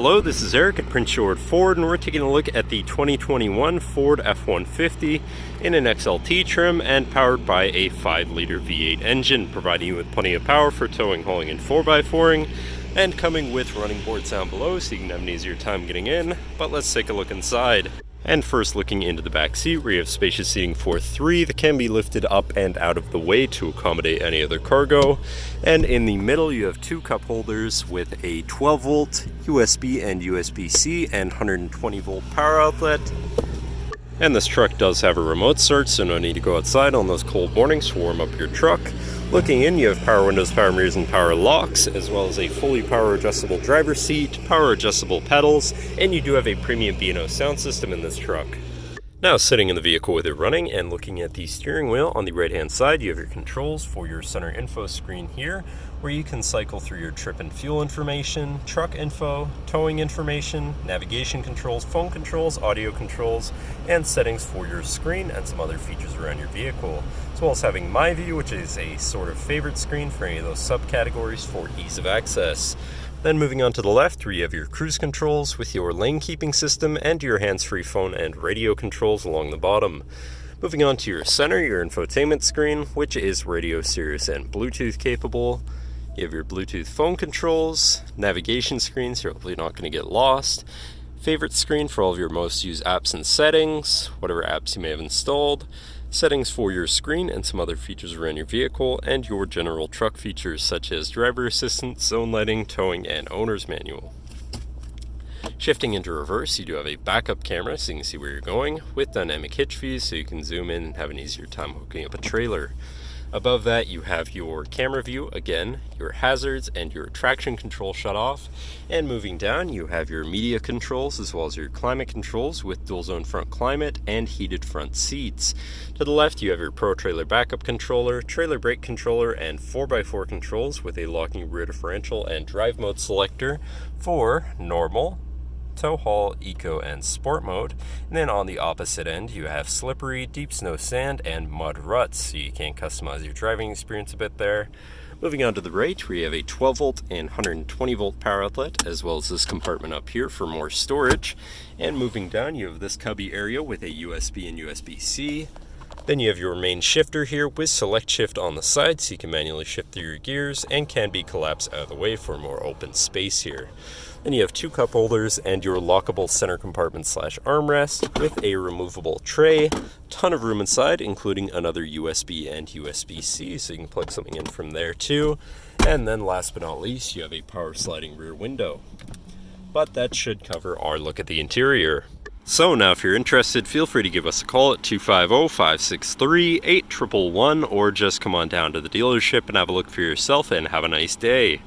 Hello, this is Eric at Prince George Ford, and we're taking a look at the 2021 Ford F-150 in an XLT trim and powered by a 5-liter V8 engine, providing you with plenty of power for towing, hauling, and 4x4ing, and coming with running boards down below so you can have an easier time getting in. But let's take a look inside. And first, looking into the back seat, where you have spacious seating for 3 that can be lifted up and out of the way to accommodate any other cargo. And in the middle, you have 2 cup holders with a 12-volt USB and USB-C and 120-volt power outlet. And this truck does have a remote start, so no need to go outside on those cold mornings to warm up your truck. Looking in, you have power windows, power mirrors, and power locks, as well as a fully power adjustable driver's seat, power adjustable pedals, and you do have a premium B&O sound system in this truck. Now, sitting in the vehicle with it running and looking at the steering wheel, on the right hand side you have your controls for your center info screen here, where you can cycle through your trip and fuel information, truck info, towing information, navigation controls, phone controls, audio controls, and settings for your screen and some other features around your vehicle, as well as having My View, which is a sort of favorite screen for any of those subcategories for ease of access. Then moving on to the left, where you have your cruise controls with your lane keeping system and your hands-free phone and radio controls along the bottom. Moving on to your center, your infotainment screen, which is radio, Sirius, and Bluetooth capable. You have your Bluetooth phone controls, navigation screens, you're hopefully not going to get lost. Favorite screen for all of your most used apps and settings, whatever apps you may have installed. Settings for your screen and some other features around your vehicle, and your general truck features such as driver assistance, zone lighting, towing, and owner's manual. Shifting into reverse, you do have a backup camera so you can see where you're going, with dynamic hitch fees so you can zoom in and have an easier time hooking up a trailer. Above that, you have your camera view, again, your hazards, and your traction control shut off. And moving down, you have your media controls as well as your climate controls with dual zone front climate and heated front seats. To the left, you have your Pro Trailer backup controller, trailer brake controller, and 4x4 controls with a locking rear differential and drive mode selector for normal, tow haul, eco, and sport mode. And then on the opposite end, you have slippery, deep snow, sand, and mud ruts, so you can customize your driving experience a bit there. Moving on to the right, where you have a 12-volt and 120-volt power outlet, as well as this compartment up here for more storage. And moving down, you have this cubby area with a USB and USB-C. Then you have your main shifter here with select shift on the side, so you can manually shift through your gears and can be collapsed out of the way for more open space here. Then you have 2 cup holders and your lockable center compartment / armrest with a removable tray. Ton of room inside, including another USB and USB-C, so you can plug something in from there too. And then last but not least, you have a power sliding rear window. But that should cover our look at the interior. So now if you're interested, feel free to give us a call at 250-563-8111, or just come on down to the dealership and have a look for yourself, and have a nice day.